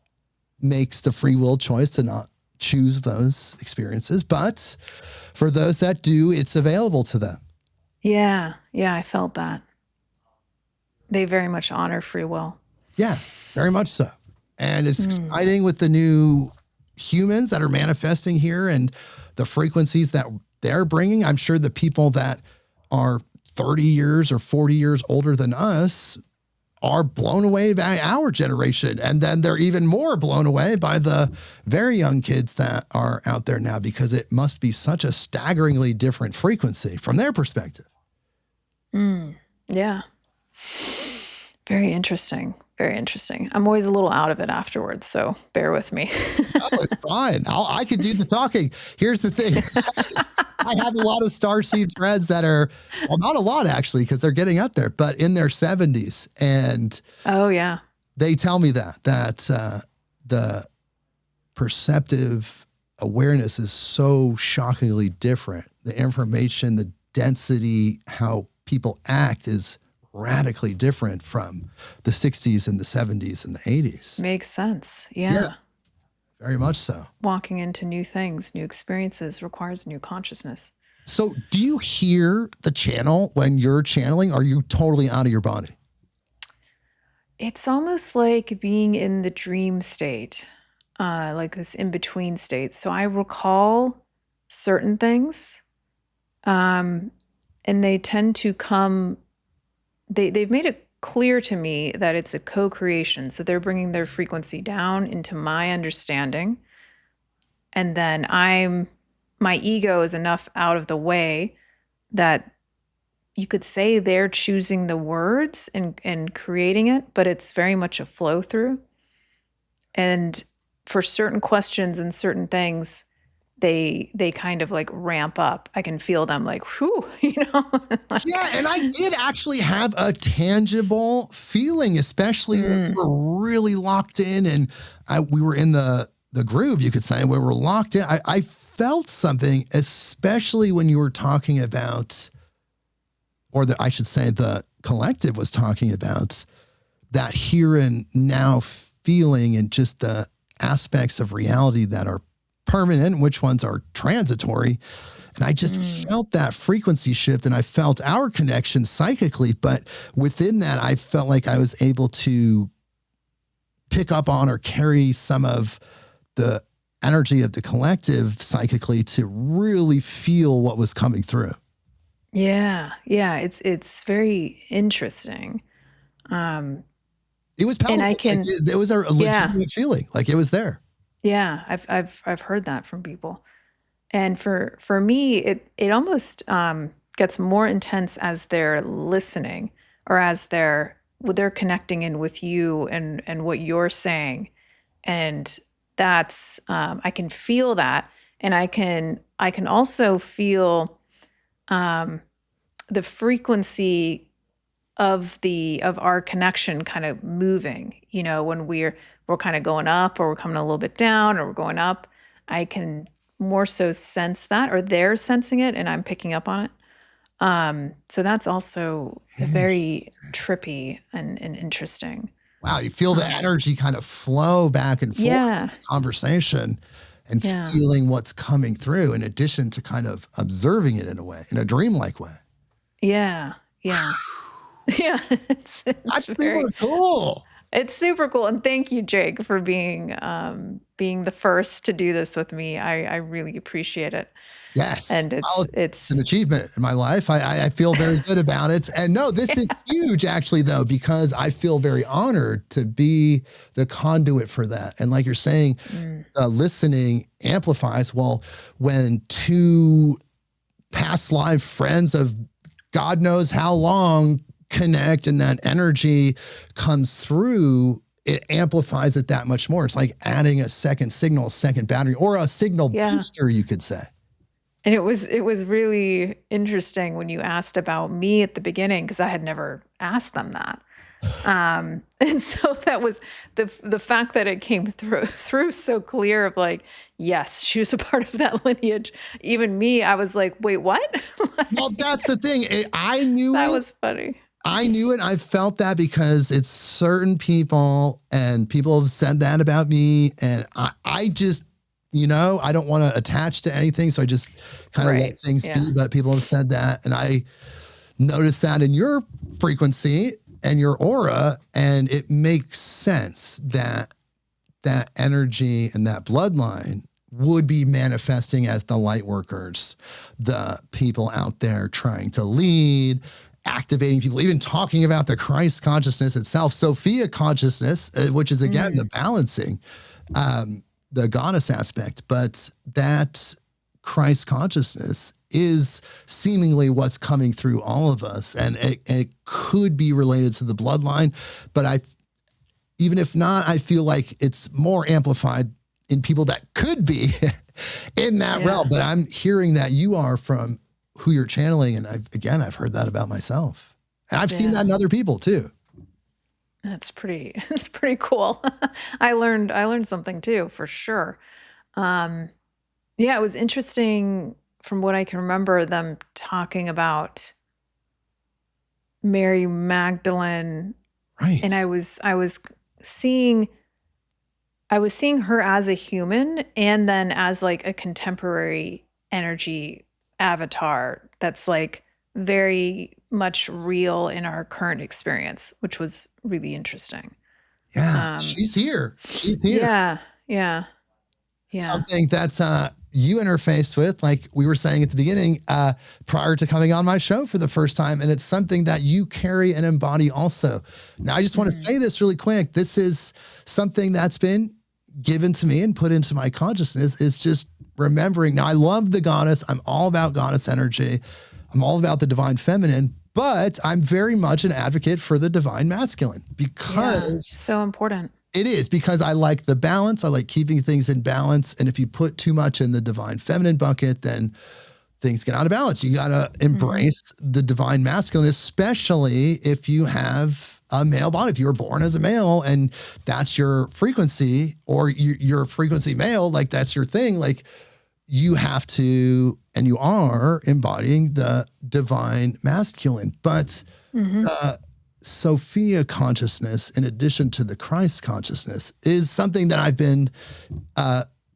makes the free will choice to not choose those experiences, but for those that do, it's available to them. Yeah. Yeah. I felt that. They very much honor free will. Yeah, very much so. And it's exciting with the new humans that are manifesting here and the frequencies that they're bringing. I'm sure the people that are 30 years or 40 years older than us are blown away by our generation. And then they're even more blown away by the very young kids that are out there now, because it must be such a staggeringly different frequency from their perspective. Yeah. Very interesting. Very interesting. I'm always a little out of it afterwards, so bear with me. Oh, it's fine. I can do the talking. Here's the thing. I have a lot of starseed friends that are, well, not a lot actually, because they're getting up there, but in their 70s. And Oh, yeah. they tell me that the perceptive awareness is so shockingly different. The information, the density, how people act is radically different from the 60s and the 70s and the 80s. Makes sense. Yeah. Very much so. Walking into new things, new experiences requires new consciousness. So do you hear the channel when you're channeling? Or are you totally out of your body? It's almost like being in the dream state, like this in-between state. So I recall certain things, and they tend to come, they've made it clear to me that it's a co-creation. So they're bringing their frequency down into my understanding. And then my ego is enough out of the way that you could say they're choosing the words and creating it, but it's very much a flow through. And for certain questions and certain things, they kind of like ramp up. I can feel them like, whew, like, Yeah, and I did actually have a tangible feeling, especially when we were really locked in and we were in the groove, you could say, we were locked in. I felt something, especially when you were talking about, or I should say the collective was talking about that here and now feeling and just the aspects of reality that are permanent, which ones are transitory. And I just felt that frequency shift, and I felt our connection psychically. But within that, I felt like I was able to pick up on or carry some of the energy of the collective psychically to really feel what was coming through. Yeah. It's very interesting. It was powerful. And I can, it was a legitimate feeling, like it was there. yeah, I've heard that from people. And for me, it almost gets more intense as they're listening, or as they're connecting in with you and what you're saying. And that's I can feel that, and I can also feel the frequency of our connection kind of moving, when we're kind of going up, or we're coming a little bit down, or we're going up. I can more so sense that, or they're sensing it and I'm picking up on it. So that's also very trippy and interesting. Wow, you feel the energy kind of flow back and forth in the conversation, and feeling what's coming through, in addition to kind of observing it in a way, in a dreamlike way. Yeah. It's That's super cool. It's super cool. And thank you, Jake, for being the first to do this with me. I really appreciate it. Yes. And it's an achievement in my life. I feel very good about it. And no, this is huge actually though, because I feel very honored to be the conduit for that. And like you're saying, listening amplifies. Well, when two past life friends of God knows how long connect, and that energy comes through, it amplifies it that much more. It's like adding a second signal, a second battery, or a signal booster, you could say. And it was really interesting when you asked about me at the beginning, because I had never asked them that. And so that was the fact that it came through so clear of like, yes, she was a part of that lineage. Even me, I was like, wait, what? Well, that's the thing. I knew That it. was funny. I knew it. I felt that because it's certain people, and people have said that about me. And I just, I don't want to attach to anything. So I just kind of let things be. But people have said that. And I noticed that in your frequency and your aura. And it makes sense that that energy and that bloodline would be manifesting as the light workers, the people out there trying to lead, activating people, even talking about the Christ consciousness itself, Sophia consciousness, which is again the balancing, the goddess aspect. But that Christ consciousness is seemingly what's coming through all of us, and it could be related to the bloodline. But even if not, I feel like it's more amplified in people that could be in that realm. But I'm hearing that you are from who you're channeling. And I've heard that about myself. And I've seen that in other people too. It's pretty cool. I learned something too, for sure. It was interesting from what I can remember, them talking about Mary Magdalene. Right. And I was seeing her as a human, and then as like a contemporary energy avatar that's like very much real in our current experience, which was really interesting. Yeah, she's here. She's here. Yeah. Something that's you interfaced with, like we were saying at the beginning, prior to coming on my show for the first time. And it's something that you carry and embody also. Now, I just want to say this really quick. This is something that's been given to me and put into my consciousness. Is just remembering. Now, I love the goddess. I'm all about goddess energy. I'm all about the divine feminine, but I'm very much an advocate for the divine masculine, because so important. It is, because I like the balance. I like keeping things in balance. And if you put too much in the divine feminine bucket, then things get out of balance. You got to embrace the divine masculine, especially if you have a male body. If you were born as a male and that's your frequency, or your frequency male, like that's your thing, like you have to, and you are embodying the divine masculine. But Sophia consciousness, in addition to the Christ consciousness, is something that I've been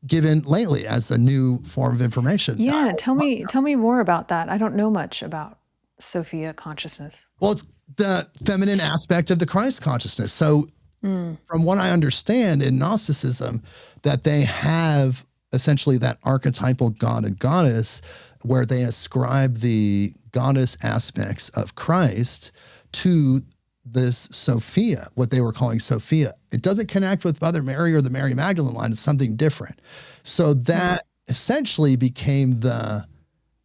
given lately as a new form of information. Yeah, tell me more about that. I don't know much about Sophia consciousness. Well, it's the feminine aspect of the Christ consciousness. So from what I understand in Gnosticism, that they have essentially that archetypal god and goddess, where they ascribe the goddess aspects of Christ to this Sophia, what they were calling Sophia. It doesn't connect with Mother Mary or the Mary Magdalene line. It's something different. So that essentially became the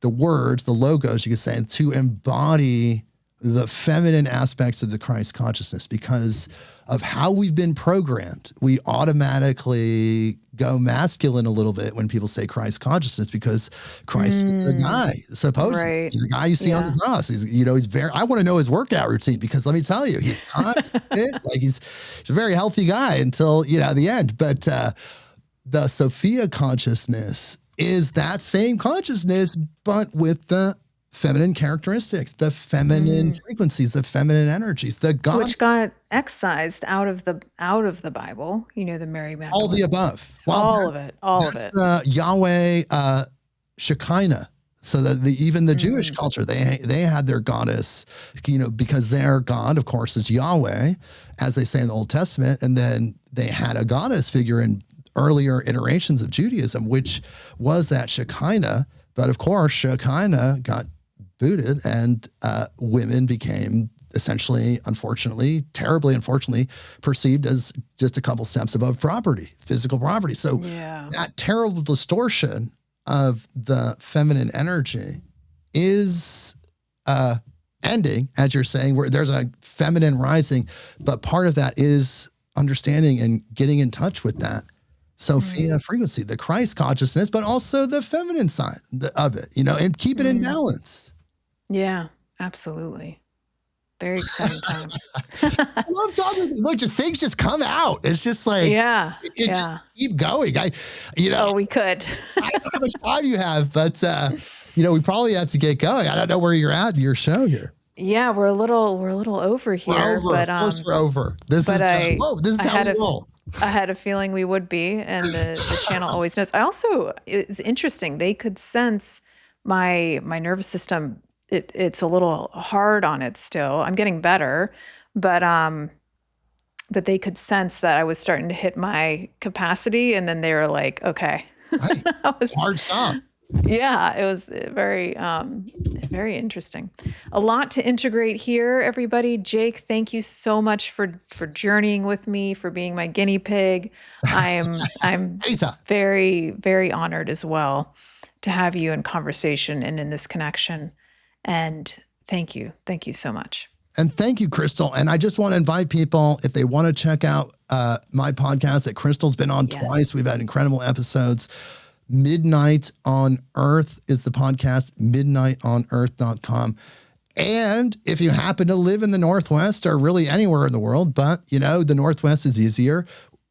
words, the logos, you could say, to embody the feminine aspects of the Christ consciousness. Because of how we've been programmed, we automatically go masculine a little bit when people say Christ consciousness, because Christ is the guy, supposedly. He's the guy you see on the cross. He's very, I want to know his workout routine, because let me tell you, he's constant, like he's a very healthy guy until, the end. But the Sophia consciousness is that same consciousness, but with the feminine characteristics, the feminine frequencies, the feminine energies, the God, which got excised out of the Bible. The Mary Magdalene. All the above. Well, all of it. The Yahweh Shekinah. So that even the Jewish culture, they had their goddess, because their God, of course, is Yahweh, as they say in the Old Testament, and then they had a goddess figure in earlier iterations of Judaism, which was that Shekinah. But of course, Shekinah got booted, and women became essentially, terribly unfortunately, perceived as just a couple steps above property, physical property. So that terrible distortion of the feminine energy is ending, as you're saying, where there's a feminine rising, but part of that is understanding and getting in touch with that Sophia frequency, the Christ consciousness, but also the feminine side of it, and keep it in balance. Yeah, absolutely. Very exciting time. I love talking. Look, just things just come out. It's just like, Yeah. it just keep going. Oh, we could. I don't know how much time you have, but we probably have to get going. I don't know where you're at in your show here. Yeah, we're a little over here. We're over. But Of course we're over. This is how we roll. I had a feeling we would be, and the channel always knows. It's interesting. They could sense my nervous system. It's a little hard on it still. I'm getting better, but they could sense that I was starting to hit my capacity, and then they were like, "Okay." Right. Hard stop. Yeah, it was very, very interesting. A lot to integrate here, everybody. Jake, thank you so much for journeying with me, for being my guinea pig. I'm very, very honored as well to have you in conversation and in this connection. And thank you so much. And thank you, Crystal. And I just want to invite people, if they want to check out my podcast that Crystal's been on twice. We've had incredible episodes. Midnight on Earth is the podcast, midnightonearth.com. And if you happen to live in the Northwest or really anywhere in the world, but the Northwest is easier,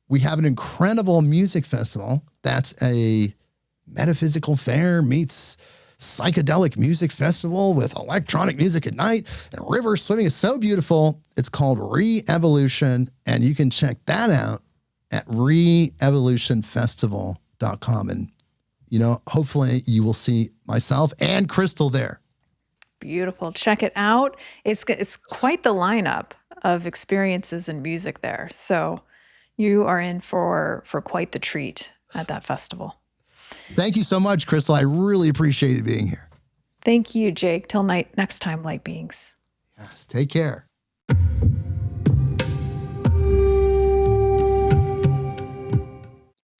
we have an incredible music festival. That's a metaphysical fair meets psychedelic music festival with electronic music at night and river swimming. Is so beautiful. It's called Re-Evolution, and you can check that out at reevolutionfestival.com. And hopefully you will see myself and Crystal there. Beautiful. Check it out. It's quite the lineup of experiences and music there. So you are in for quite the treat at that festival. Thank you so much, Crystal. I really appreciated being here. Thank you, Jake. Till next time, light beings. Yes. Take care.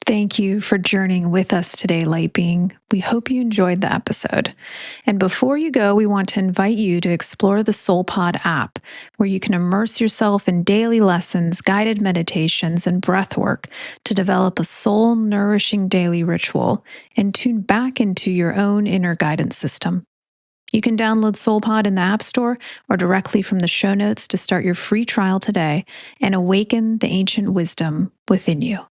Thank you for journeying with us today, Light Being. We hope you enjoyed the episode. And before you go, we want to invite you to explore the SoulPod app, where you can immerse yourself in daily lessons, guided meditations, and breath work to develop a soul-nourishing daily ritual and tune back into your own inner guidance system. You can download SoulPod in the App Store or directly from the show notes to start your free trial today and awaken the ancient wisdom within you.